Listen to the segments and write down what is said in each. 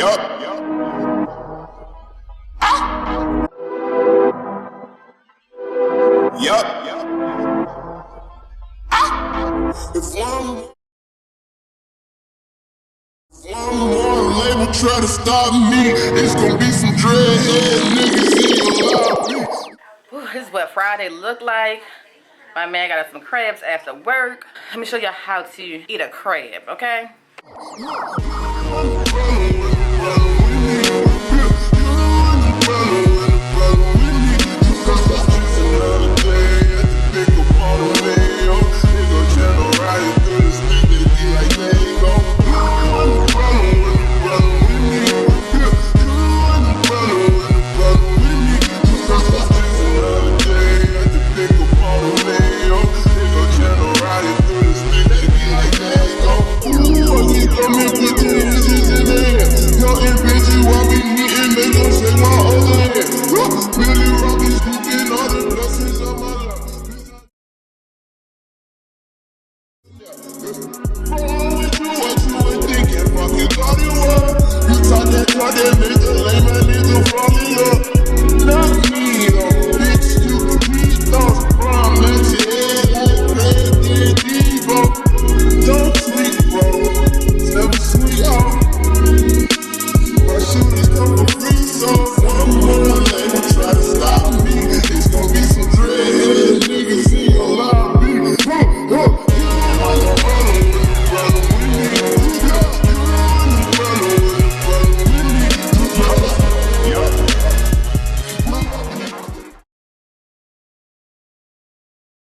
Yup. Yup. If I'm on a label try to stop me, it's gonna be some dreadhead niggas in your lobby. This is what Friday looked like. My man got us some crabs after work. Let me show you how to eat a crab, okay?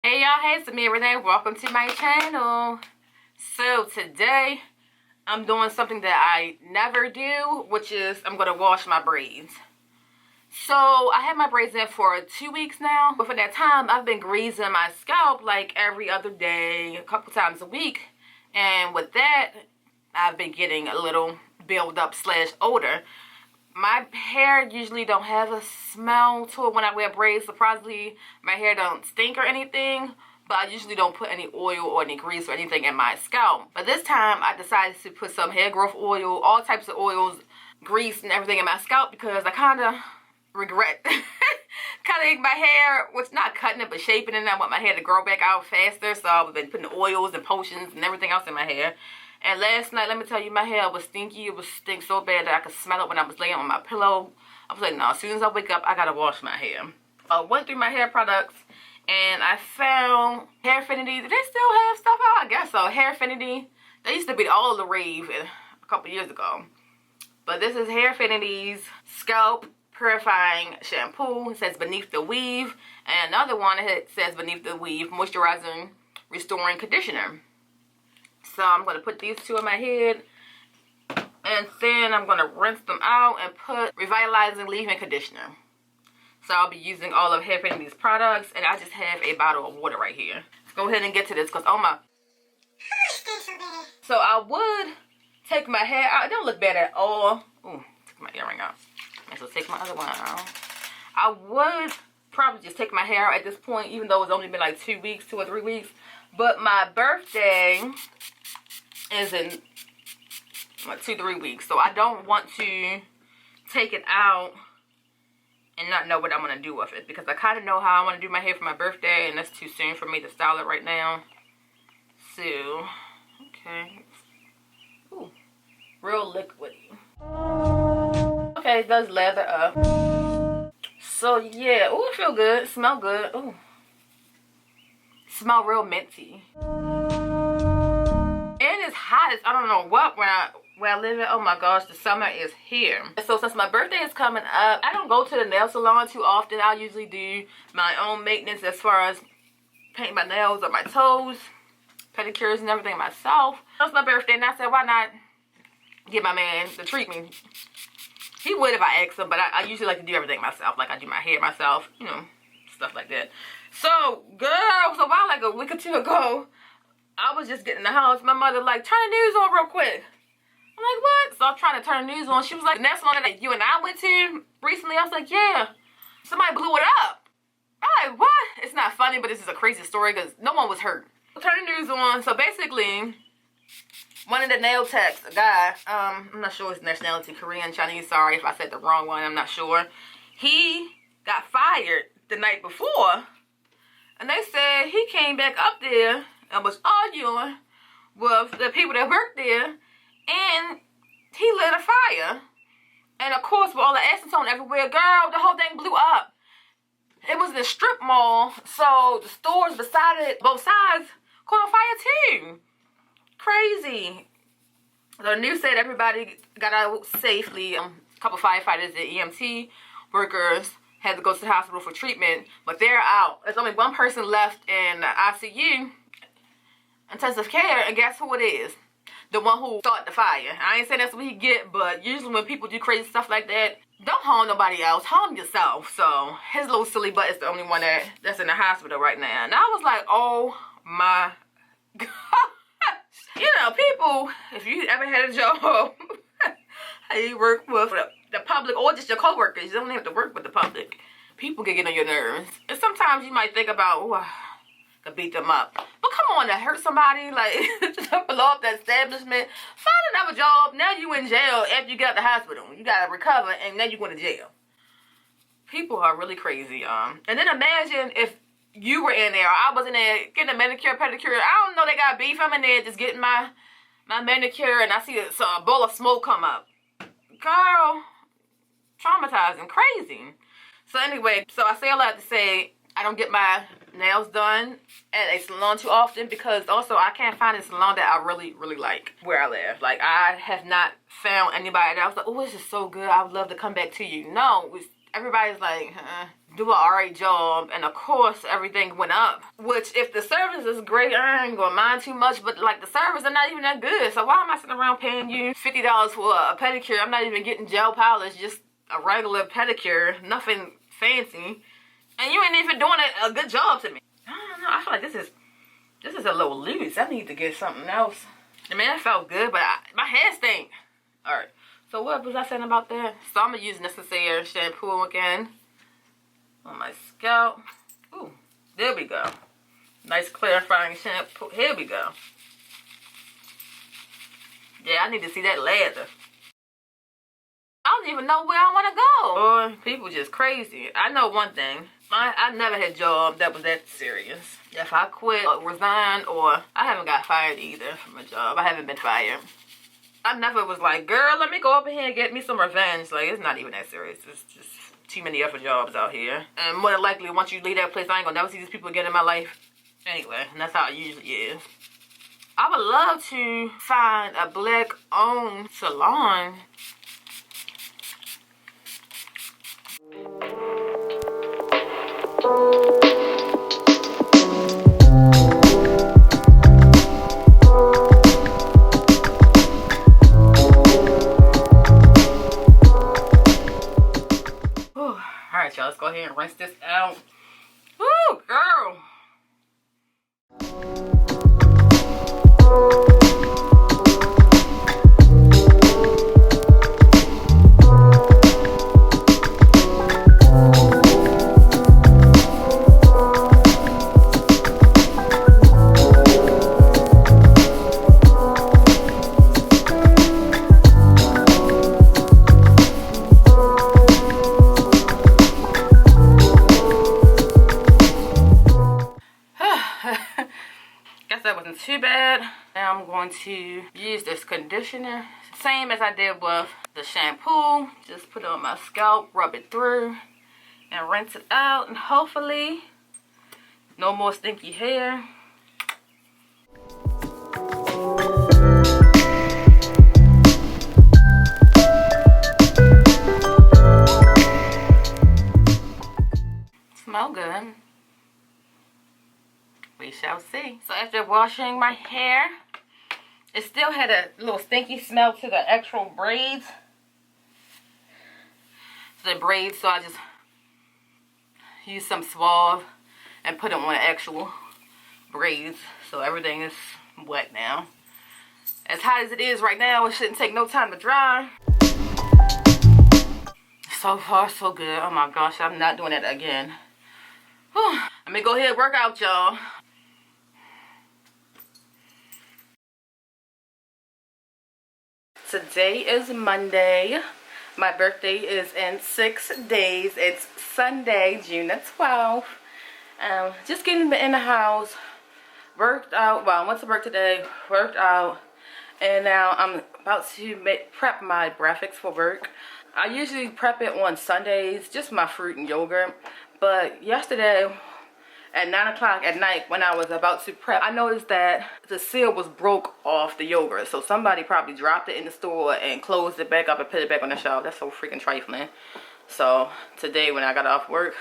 Hey y'all, hey, it's Amia, Renee. Welcome to my channel. So today I'm doing something that I never do, which is I'm gonna wash my braids. So I had my braids in for 2 weeks now, but for that time I've been greasing my scalp like every other day, a couple times a week, and with that I've been getting a little build up / odor. My hair usually don't have a smell to it when I wear braids. Surprisingly, my hair don't stink or anything, but I usually don't put any oil or any grease or anything in my scalp. But this time, I decided to put some hair growth oil, all types of oils, grease, and everything in my scalp because I kind of regret cutting my hair, which not cutting it, but shaping it. I want my hair to grow back out faster, so I've been putting oils and potions and everything else in my hair. And last night, let me tell you, my hair was stinky. It was stink so bad that I could smell it when I was laying on my pillow. I was like, no, as soon as I wake up, I gotta wash my hair. I went through my hair products and I found Hair Affinity. Do they still have stuff out? I guess so. Hair Affinity. They used to be all the rave a couple years ago. But this is Hair Affinity's Scalp Purifying Shampoo. It says Beneath the Weave. And another one, it says Beneath the Weave Moisturizing Restoring Conditioner. So I'm going to put these two in my head, and then I'm going to rinse them out and put Revitalizing Leave-In Conditioner. So I'll be using all of Hair Affinity's products, and I just have a bottle of water right here. Let's go ahead and get to this, because oh my. So I would take my hair out. It don't look bad at all. Ooh, took my earring out. And so take my other one out. I would probably just take my hair out at this point, even though it's only been like 2 weeks, 2 or 3 weeks. But my birthday is in like 2 to 3 weeks, so I don't want to take it out and not know what I'm gonna do with it, because I kind of know how I want to do my hair for my birthday, and that's too soon for me to style it right now. So okay, ooh, real liquidy. Okay, it does lather up. So yeah, ooh, it feel good, smell good. Ooh, smell real minty. And it's hot. I don't know what where I live at. Oh my gosh, the summer is here. So since my birthday is coming up, I don't go to the nail salon too often. I usually do my own maintenance as far as paint my nails or my toes, pedicures and everything myself. It's my birthday, and I said, why not get my man to treat me? He would if I asked him, but I usually like to do everything myself. Like I do my hair myself, you know, stuff like that. So, girl, so about like a week or two ago, I was just getting in the house. My mother like, turn the news on real quick. I'm like, what? So I'm trying to turn the news on. She was like, the next one that you and I went to recently. I was like, yeah, somebody blew it up. I'm like, what? It's not funny, but this is a crazy story because no one was hurt. Turn the news on. So basically, One of the nail techs, a guy, I'm not sure his nationality, Korean, Chinese, sorry if I said the wrong one, I'm not sure. He got fired the night before, and they said he came back up there and was arguing with the people that worked there, and he lit a fire. And of course, with all the acetone everywhere, girl, the whole thing blew up. It was in a strip mall, so the stores beside it, both sides, caught on fire too. Crazy. The news said everybody got out safely. A couple firefighters and EMT workers had to go to the hospital for treatment, but they're out. There's only one person left in the ICU, intensive care, and guess who it is? The one who started the fire. I ain't saying that's what he get, but usually when people do crazy stuff like that, don't harm nobody else, harm yourself. So his little silly butt is the only one that's in the hospital right now. And I was like, oh my gosh. You know, people, if you ever had a job, you work with the public or just your coworkers, you don't have to work with the public. People can get on your nerves. And sometimes you might think about, oh, I could beat them up. But come on, to hurt somebody, like, to blow up the establishment, find another job. Now you in jail after you got the hospital. You got to recover, and then you going to jail. People are really crazy, And then imagine if you were in there, or I was in there getting a manicure, pedicure. I don't know, they got beef. I'm in there just getting my manicure, and I see a bowl of smoke come up. Girl, traumatizing, crazy. So anyway, so I say all that to say, I don't get my nails done at a salon too often because also I can't find a salon that I really, really like where I live. Like, I have not found anybody that I was like, oh, this is so good, I would love to come back to you. No, everybody's like, do an alright job, and of course everything went up. Which, if the service is great, I ain't gonna mind too much, but like the service are not even that good. So why am I sitting around paying you $50 for a pedicure? I'm not even getting gel polish, just a regular pedicure, nothing fancy. And you ain't even doing a good job to me. I don't know, I feel like this is a little loose. I need to get something else. I mean, that felt good, but my hair stink. Alright, so what was I saying about that? So I'm gonna use NECESSAIRE shampoo again on my scalp. Ooh, there we go. Nice clarifying shampoo. Here we go. Yeah, I need to see that lather. I don't even know where I want to go. Boy, people just crazy. I know one thing. I never had a job that was that serious. If I quit or resign, or I haven't got fired either from a job. I haven't been fired. I never was like, girl, let me go up in here and get me some revenge. Like, it's not even that serious. It's just too many other jobs out here. And more than likely, once you leave that place, I ain't gonna never see these people again in my life. Anyway, and that's how it usually is. I would love to find a black-owned salon. Alright, y'all, let's go ahead and rinse this out. Woo, girl. Guess that wasn't too bad. Now I'm going to use this conditioner, same as I did with the shampoo. Just put it on my scalp, rub it through, and rinse it out, and hopefully no more stinky hair. Smell good. We shall see. So after washing my hair, it still had a little stinky smell to the actual braids. So I just used some Suave and put them on the actual braids. So everything is wet now. As hot as it is right now, it shouldn't take no time to dry. So far, so good. Oh my gosh, I'm not doing that again. Whew. Let me go ahead and work out, y'all. Today is Monday. My birthday is in 6 days. It's Sunday, June the 12th. Just getting in the house. Worked out. Well, I went to work today. Worked out. And now I'm about to prep my breakfast for work. I usually prep it on Sundays, just my fruit and yogurt. But yesterday, at 9 o'clock at night, when I was about to prep, I noticed that the seal was broke off the yogurt. So somebody probably dropped it in the store and closed it back up and put it back on the shelf. That's so freaking trifling. So today when I got off work,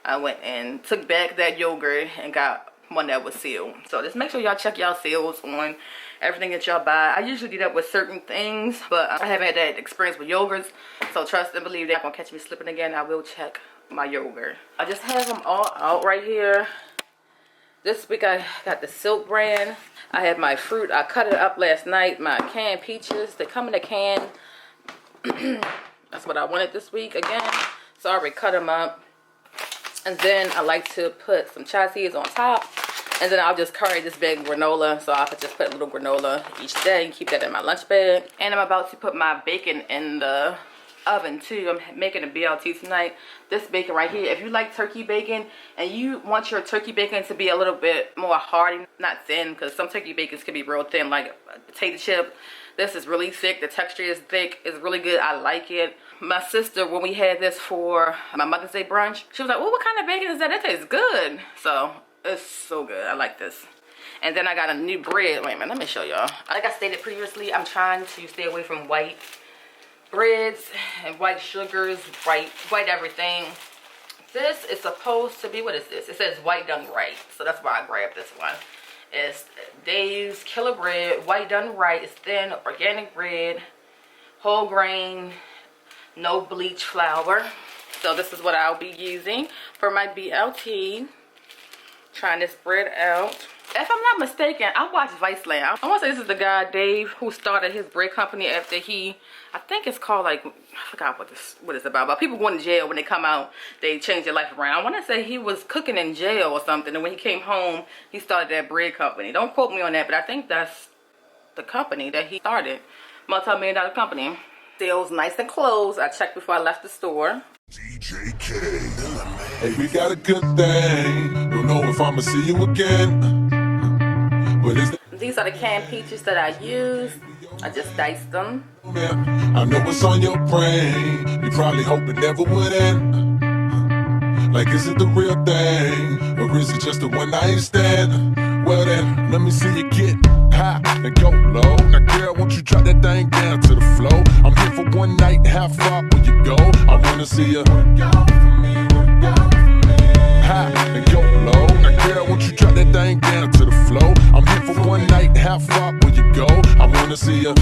I went and took back that yogurt and got one that was sealed. So just make sure y'all check y'all seals on everything that y'all buy. I usually do that with certain things, but I haven't had that experience with yogurts. So trust and believe they're not gonna catch me slipping again. I will check my yogurt. I just have them all out right here. This week I got the Silk brand. I have my fruit. I cut it up last night. My canned peaches. They come in a can. That's what I wanted this week again. So I already cut them up. And then I like to put some chia seeds on top. And then I'll just carry this big granola. So I could just put a little granola each day and keep that in my lunch bag. And I'm about to put my bacon in the oven too. I'm making a BLT tonight. This bacon right here, if you like turkey bacon and you want your turkey bacon to be a little bit more hearty, not thin, because some turkey bacons can be real thin like a potato chip. This is really thick. The texture is thick. It's really good. I like it. My sister, when we had this for my Mother's Day brunch, she was like, "Oh, what kind of bacon is that? That tastes good." So it's so good. I like this. And then I got a new bread. Wait a minute, let me show y'all. Like I stated previously, I'm trying to stay away from white breads and white sugars, white everything. This is supposed to be, what is this? It says white done right, so that's why I grabbed this one. It's Dave's Killer Bread, white done right. It's thin organic bread, whole grain, no bleach flour. So this is what I'll be using for my BLT. Trying this bread out. If I'm not mistaken, I watched Viceland. I want to say this is the guy, Dave, who started his bread company after he, I think it's called like, I forgot what it's about. But people going to jail, when they come out, they change their life around. I want to say he was cooking in jail or something. And when he came home, he started that bread company. Don't quote me on that, but I think that's the company that he started. Multi-million-dollar company. Sales nice and closed. I checked before I left the store. Hey, we got a good thing. Don't know if I'ma see you again. These are the canned peaches that I use. I just diced them. I know what's on your brain. You probably hope it never would end. Like, is it the real thing? Or is it just a one night stand? Well then, let me see you get high and go low. Now girl, won't you drop that thing down to the floor? I'm here for one night, how far will you go? I wanna see you work out for me, high and go low. Now girl, won't you drop that thing down to the floor? I'm here for one night, how far will you go? I wanna see you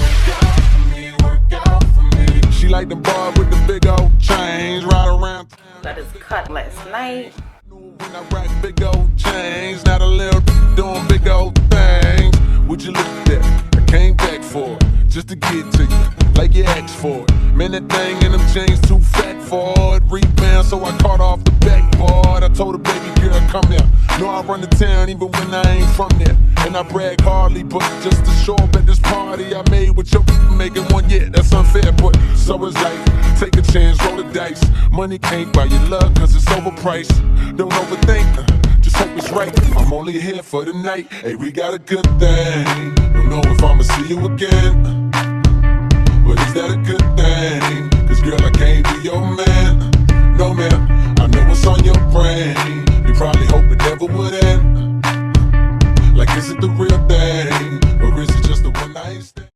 work out for me. She like the bar with the big old chains, ride around. That is cut last night. When I rock big old chains, not a little doing big old things. Would you look at that? I came back for it, just to get to you, like you asked for it. Man, that thing in them chains too fat for it. Rebound, so I caught off the backboard. I told her, baby girl, come here. Know I run the town even when I ain't from there. And I brag hardly, but just to show up at this party I made with your making one, yeah, that's unfair, but so is life. Take a chance, roll the dice. Money can't buy your love, cause it's overpriced. Don't overthink, just hope it's right. I'm only here for the night. Hey, we got a good thing. Don't know if I'ma see you again.